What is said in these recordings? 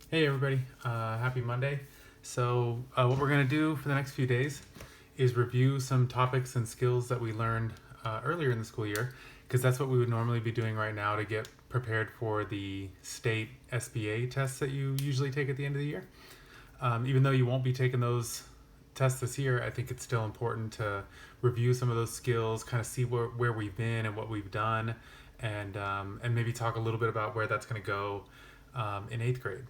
Hey everybody, happy Monday. What we're going to do for the next few days is review some topics and skills that we learned earlier in the school year, because that's what we would normally be doing right now to get prepared for the state SBA tests that you usually take at the end of the year. Even though you won't be taking those tests this year, I think it's still important to review some of those skills, kind of see where we've been and what we've done, and maybe talk a little bit about where that's going to go in eighth grade.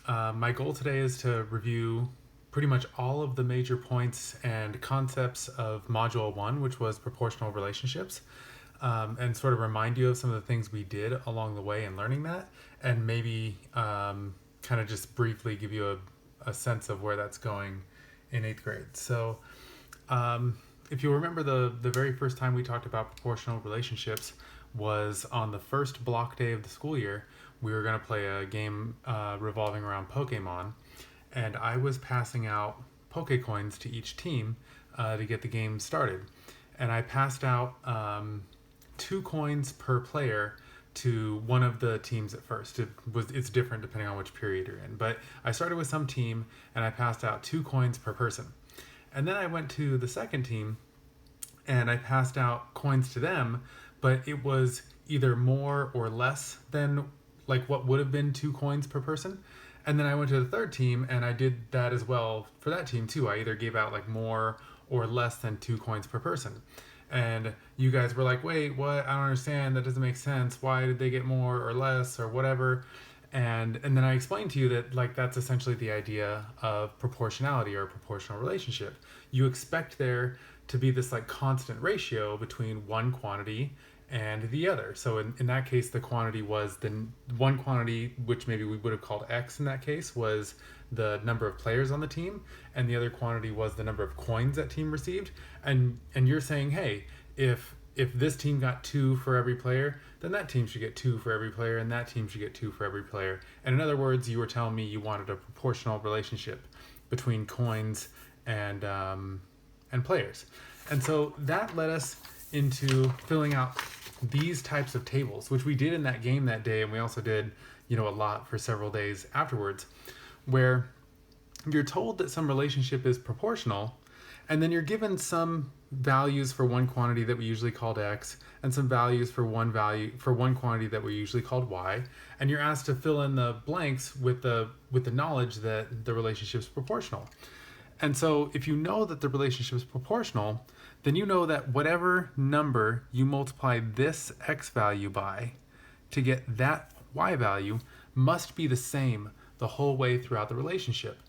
My goal today is to review pretty much all of the major points and concepts of Module 1, which was proportional relationships, and sort of remind you of some of the things we did along the way in learning that, and maybe kind of just briefly give you a sense of where that's going in eighth grade. If you remember, the very first time we talked about proportional relationships was on the first block day of the school year. We were going to play a game revolving around Pokemon, and I was passing out Pokecoins to each team to get the game started. And I passed out 2 coins per player to one of the teams at first. It's different depending on which period you're in. But I started with some team and I passed out 2 coins per person. And then I went to the second team and I passed out coins to them, but it was either more or less than like what would have been 2 coins per person. And then I went to the third team and I did that as well for that team too. I either gave out like more or less than 2 coins per person. And you guys were like, wait, what? I don't understand. That doesn't make sense. Why did they get more or less or whatever? And then I explained to you that like that's essentially the idea of proportionality or a proportional relationship. You expect there to be this like constant ratio between one quantity and the other. So in that case, the quantity was the one quantity, which maybe we would have called X in that case, was the number of players on the team, and the other quantity was the number of coins that team received. And you're saying, hey, if this team got 2 for every player, then that team should get 2 for every player, and that team should get 2 for every player. And in other words, you were telling me you wanted a proportional relationship between coins and players. And so that led us into filling out these types of tables, which we did in that game that day, and we also did, a lot for several days afterwards, where you're told that some relationship is proportional, and then you're given some values for one quantity that we usually called X, and some values for one quantity that we usually called Y, and you're asked to fill in the blanks with the knowledge that the relationship is proportional. And so if you know that the relationship is proportional, then you know that whatever number you multiply this X value by to get that Y value must be the same the whole way throughout the relationship.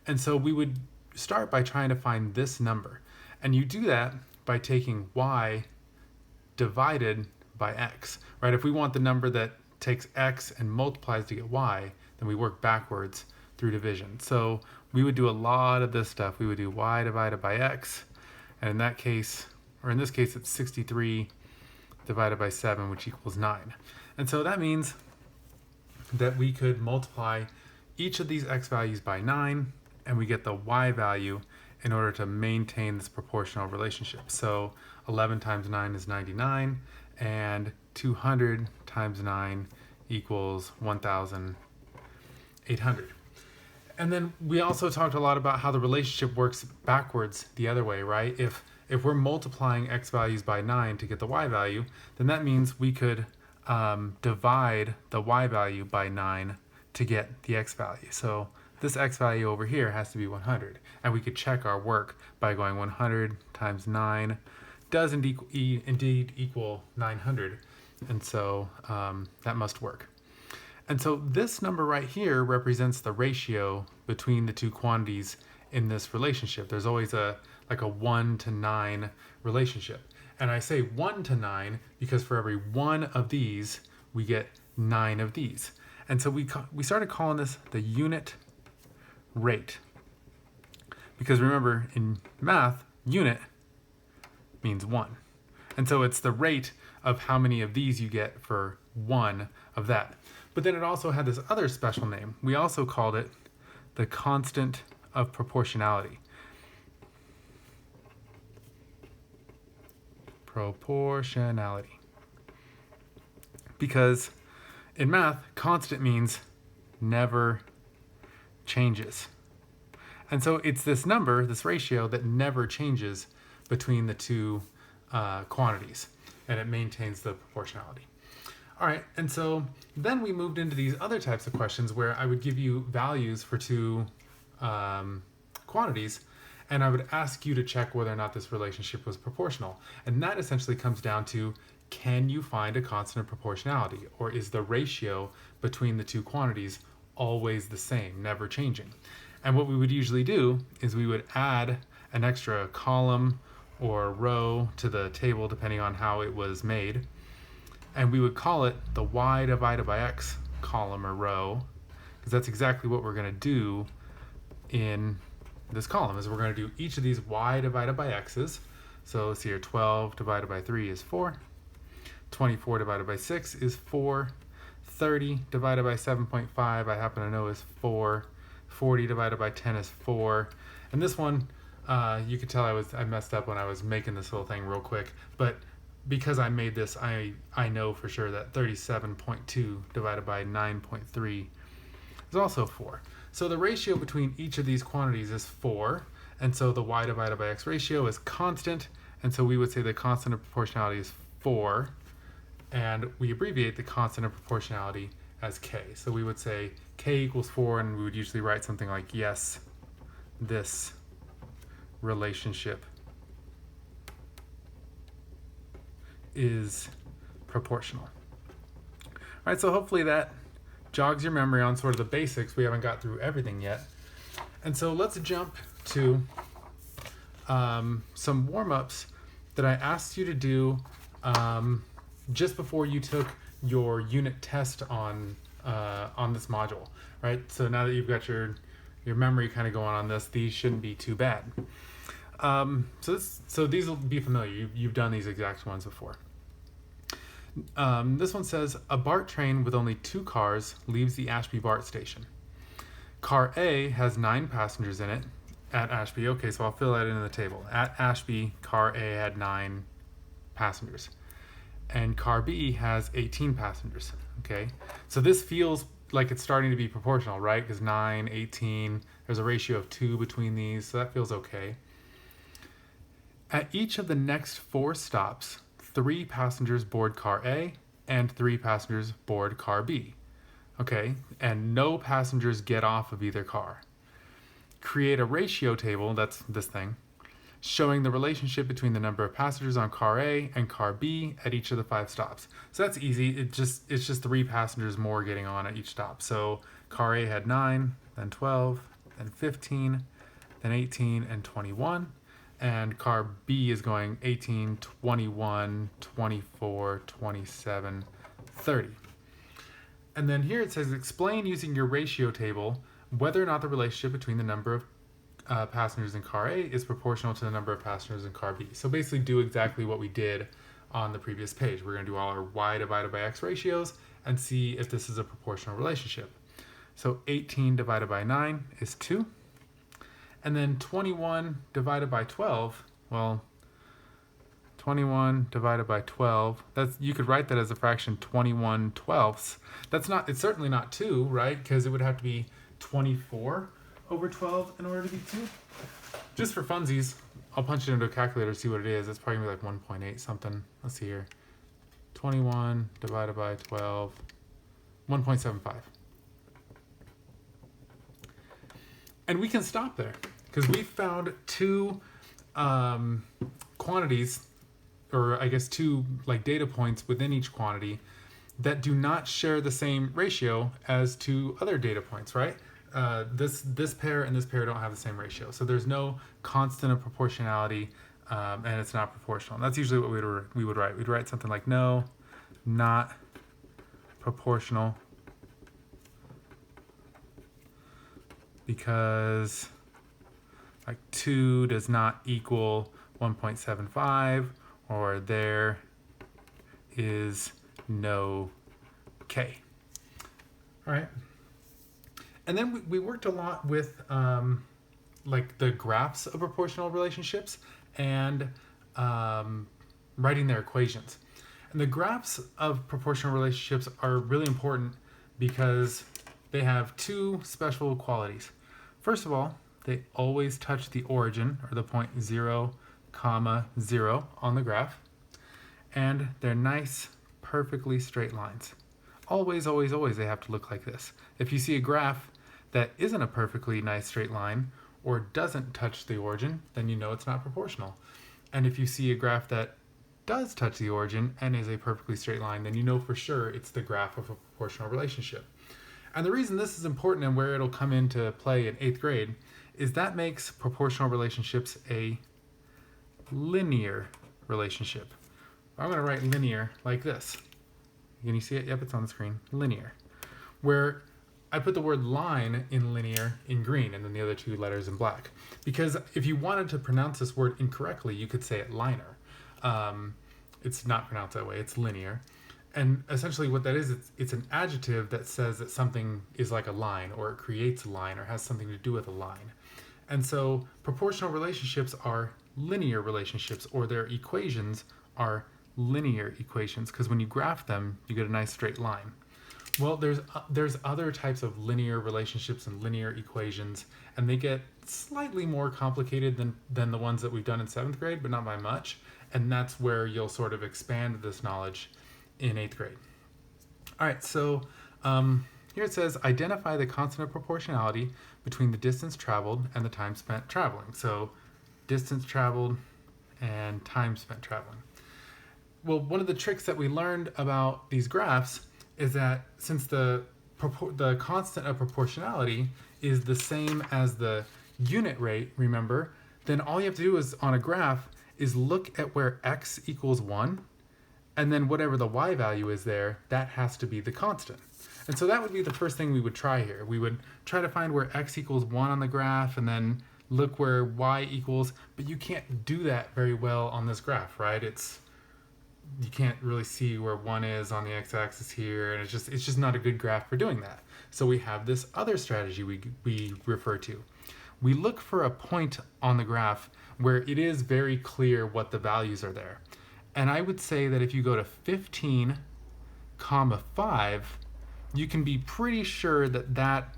And so we would start by trying to find this number. And you do that by taking Y divided by X, right? If we want the number that takes X and multiplies to get Y, then we work backwards through division. So we would do a lot of this stuff. We would do Y divided by X, and in this case, it's 63 divided by 7, which equals 9. And so that means that we could multiply each of these X values by 9, and we get the Y value in order to maintain this proportional relationship. So 11 times 9 is 99, and 200 times 9 equals 1,800. And then we also talked a lot about how the relationship works backwards the other way, right? If we're multiplying X values by 9 to get the Y value, then that means we could divide the Y value by 9 to get the X value. So this X value over here has to be 100. And we could check our work by going 100 times 9 does indeed equal 900. And so that must work. And so this number right here represents the ratio between the two quantities in this relationship. There's always a 1 to 9 relationship. And I say 1 to 9 because for every one of these, we get 9 of these. And so we started calling this the unit rate. Because remember, in math, unit means 1. And so it's the rate of how many of these you get for one of that. But then it also had this other special name. We also called it the constant of proportionality. Proportionality. Because in math, constant means never changes. And so it's this number, this ratio, that never changes between the two quantities, and it maintains the proportionality. All right, and so then we moved into these other types of questions where I would give you values for two quantities, and I would ask you to check whether or not this relationship was proportional. And that essentially comes down to, can you find a constant of proportionality, or is the ratio between the two quantities always the same, never changing? And what we would usually do is we would add an extra column or row to the table depending on how it was made, and we would call it the y divided by x column or row, because that's exactly what we're going to do in this column. Is we're going to do each of these y divided by x's. So let's see here, 12 divided by 3 is 4, 24 divided by 6 is 4, 30 divided by 7.5 I happen to know is 4, 40 divided by 10 is 4. And this one, you could tell I messed up when I was making this little thing real quick, but because I made this, I know for sure that 37.2 divided by 9.3 is also 4. So the ratio between each of these quantities is 4, and so the y divided by x ratio is constant, and so we would say the constant of proportionality is 4, and we abbreviate the constant of proportionality as k. So we would say k equals 4, and we would usually write something like, yes, this relationship is proportional. All right, so hopefully that jogs your memory on sort of the basics. We haven't got through everything yet. And so let's jump to some warm-ups that I asked you to do just before you took your unit test on this module, right? So now that you've got your memory kind of going on this, these shouldn't be too bad. So these will be familiar. You've done these exact ones before. This one says, a BART train with only 2 cars leaves the Ashby BART station. Car A has 9 passengers in it at Ashby. Okay, so I'll fill that in the table. At Ashby, car A had 9 passengers. And car B has 18 passengers. Okay, so this feels like it's starting to be proportional, right? Because 9, 18, there's a ratio of 2 between these, so that feels okay. At each of the next 4 stops, 3 passengers board car A and 3 passengers board car B. Okay, and no passengers get off of either car. Create a ratio table, that's this thing, showing the relationship between the number of passengers on car A and car B at each of the 5 stops. So that's easy. It's just 3 passengers more getting on at each stop. So car A had 9, then 12, then 15, then 18, and 21. And car B is going 18, 21, 24, 27, 30. And then here it says, explain using your ratio table whether or not the relationship between the number of passengers in car A is proportional to the number of passengers in car B. So basically do exactly what we did on the previous page. We're going to do all our y divided by x ratios and see if this is a proportional relationship. So 18 divided by 9 is 2. And then 21 divided by 12, well, 21 divided by 12, you could write that as a fraction 21 twelfths. It's certainly not 2, right? Because it would have to be 24 over 12 in order to be 2. Just for funsies, I'll punch it into a calculator to see what it is. It's probably like 1.8 something. Let's see here. 21 divided by 12, 1.75. And we can stop there because we found 2 quantities, or I guess 2 like data points within each quantity that do not share the same ratio as 2 other data points, right? This pair and this pair don't have the same ratio. So there's no constant of proportionality, and it's not proportional. And that's usually what we would write. We'd write something like, no, not proportional, because like 2 does not equal 1.75, or there is no k. All right. And then we worked a lot with like the graphs of proportional relationships and writing their equations. And the graphs of proportional relationships are really important because they have two special qualities. First of all, they always touch the origin, or the point 0, comma 0 on the graph, and they're nice, perfectly straight lines. Always, always, always they have to look like this. If you see a graph that isn't a perfectly nice straight line, or doesn't touch the origin, then you know it's not proportional. And if you see a graph that does touch the origin and is a perfectly straight line, then you know for sure it's the graph of a proportional relationship. And the reason this is important and where it'll come into play in 8th grade is that makes proportional relationships a linear relationship. I'm going to write linear like this. Can you see it? Yep, it's on the screen. Linear. Where I put the word line in linear in green and then the other two letters in black. Because if you wanted to pronounce this word incorrectly, you could say it liner. It's not pronounced that way. It's linear. And essentially what that is, it's an adjective that says that something is like a line, or it creates a line, or has something to do with a line. And so proportional relationships are linear relationships, or their equations are linear equations, because when you graph them, you get a nice straight line. Well, there's other types of linear relationships and linear equations, and they get slightly more complicated than the ones that we've done in 7th grade, but not by much. And that's where you'll sort of expand this knowledge in 8th grade. All right, so here it says, identify the constant of proportionality between the distance traveled and the time spent traveling. So distance traveled and time spent traveling. Well, one of the tricks that we learned about these graphs is that since the constant of proportionality is the same as the unit rate, remember, then all you have to do is on a graph is look at where x equals 1, and then whatever the y value is there, that has to be the constant. And so that would be the first thing we would try here. We would try to find where x equals 1 on the graph, and then look where y equals, but you can't do that very well on this graph, right? You can't really see where 1 is on the x-axis here, and it's just not a good graph for doing that. So we have this other strategy we refer to. We look for a point on the graph where it is very clear what the values are there. And I would say that if you go to 15, 5, you can be pretty sure that that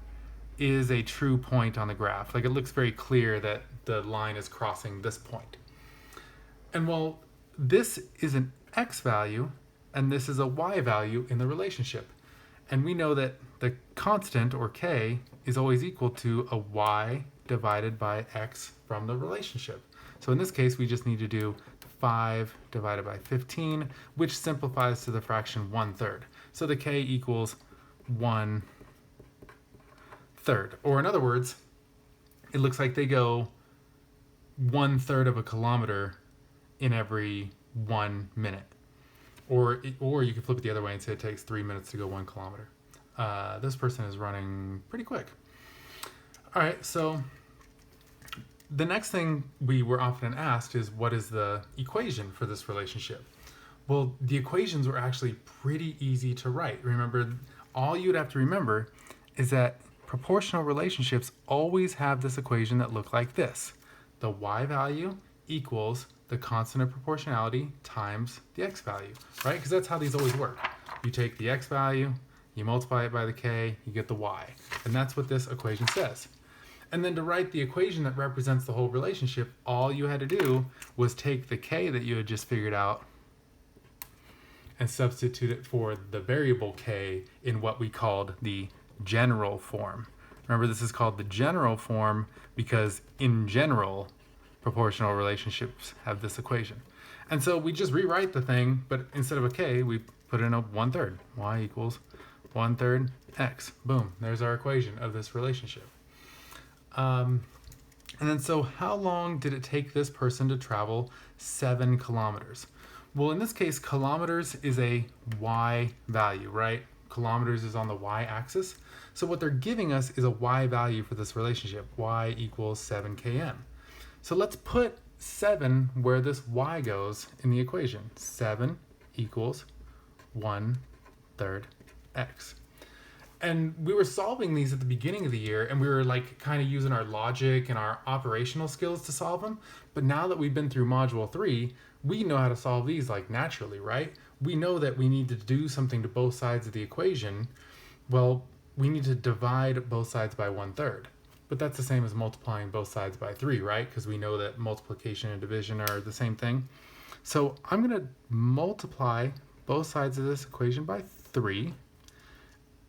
is a true point on the graph. Like, it looks very clear that the line is crossing this point. And well, this is an x value and this is a y value in the relationship. And we know that the constant, or k, is always equal to a y divided by x from the relationship. So in this case, we just need to do 5 divided by 15, which simplifies to the fraction 1/3. So the k equals 1/3. Or in other words, it looks like they go 1/3 of a kilometer in every 1 minute. Or you can flip it the other way and say it takes 3 minutes to go 1 kilometer. This person is running pretty quick. All right, so the next thing we were often asked is, what is the equation for this relationship? Well, the equations were actually pretty easy to write. Remember, all you'd have to remember is that proportional relationships always have this equation that look like this. The y value equals the constant of proportionality times the x value, right? Because that's how these always work. You take the x value, you multiply it by the k, you get the y. And that's what this equation says. And then to write the equation that represents the whole relationship, all you had to do was take the k that you had just figured out and substitute it for the variable k in what we called the general form. Remember, this is called the general form because in general, proportional relationships have this equation. And so we just rewrite the thing, but instead of a k, we put in a 1/3. Y equals 1/3 x. Boom, there's our equation of this relationship. And then so how long did it take this person to travel 7 kilometers? Well, in this case, kilometers is a y value, right? Kilometers is on the y-axis. So what they're giving us is a y value for this relationship. Y equals 7 km. So let's put 7 where this y goes in the equation. 7 equals 1/3 x. And we were solving these at the beginning of the year, and we were like kind of using our logic and our operational skills to solve them. But now that we've been through module 3, we know how to solve these like naturally, right? We know that we need to do something to both sides of the equation. Well, we need to divide both sides by 1/3. But that's the same as multiplying both sides by 3, right? Because we know that multiplication and division are the same thing. So I'm going to multiply both sides of this equation by 3,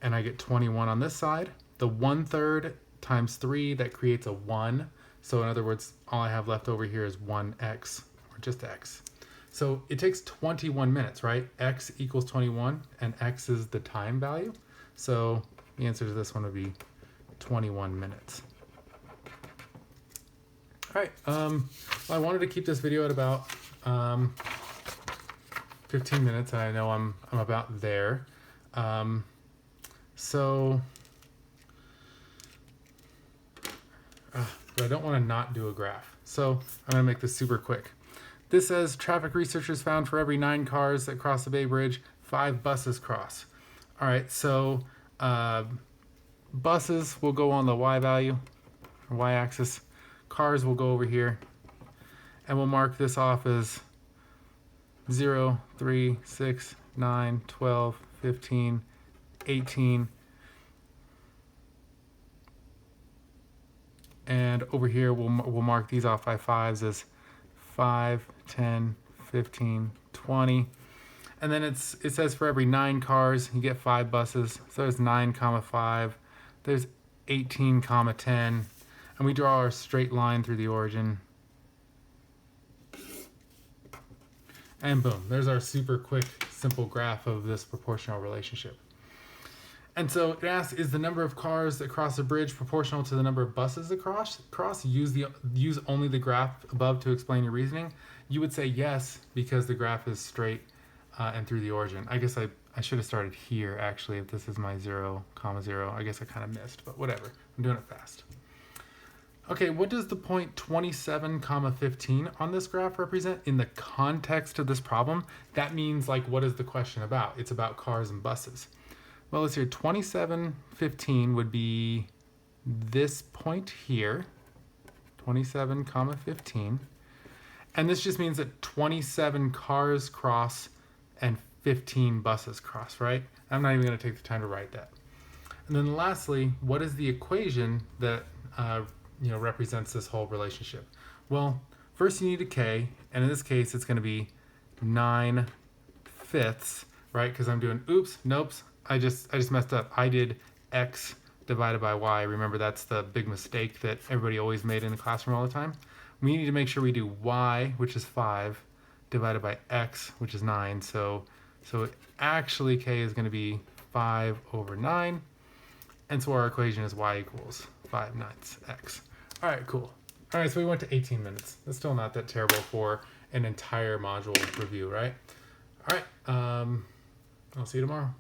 and I get 21 on this side. The 1/3 times 3, that creates a 1. So in other words, all I have left over here is 1x, or just x. So it takes 21 minutes, right? X equals 21, and x is the time value. So the answer to this one would be 21 minutes. All right, well, I wanted to keep this video at about 15 minutes, and I know I'm about there. But I don't want to not do a graph. So I'm going to make this super quick. This says traffic researchers found for every 9 cars that cross the Bay Bridge, 5 buses cross. All right, so buses will go on the y value, or y-axis. Cars will go over here, and we'll mark this off as 0, 3, 6, 9, 12, 15, 18. And over here, we'll mark these off by 5s as 5, 10, 15, 20. And then it says for every 9 cars, you get 5 buses. So there's 9, 5. There's 18, 10. And we draw our straight line through the origin. And boom, there's our super quick, simple graph of this proportional relationship. And so it asks, is the number of cars that cross the bridge proportional to the number of buses that cross? Use only the graph above to explain your reasoning. You would say yes, because the graph is straight and through the origin. I guess I should have started here, actually, if this is my 0, 0. I guess I kind of missed, but whatever. I'm doing it fast. Okay, what does the point 27, 15 on this graph represent in the context of this problem? That means, like, what is the question about? It's about cars and buses. Well, let's see, 27, 15 would be this point here, 27, 15. And this just means that 27 cars cross and 15 buses cross, right? I'm not even going to take the time to write that. And then lastly, what is the equation that represents this whole relationship? Well, first you need a k, and in this case it's going to be 9/5, right? Because I'm doing nopes. I just messed up. I did x divided by y. Remember, that's the big mistake that everybody always made in the classroom all the time. We need to make sure we do y, which is 5, divided by x, which is 9. So actually k is going to be 5/9. And so our equation is y equals 5/9 x. All right, cool. All right, so we went to 18 minutes. That's still not that terrible for an entire module review, right? All right, I'll see you tomorrow.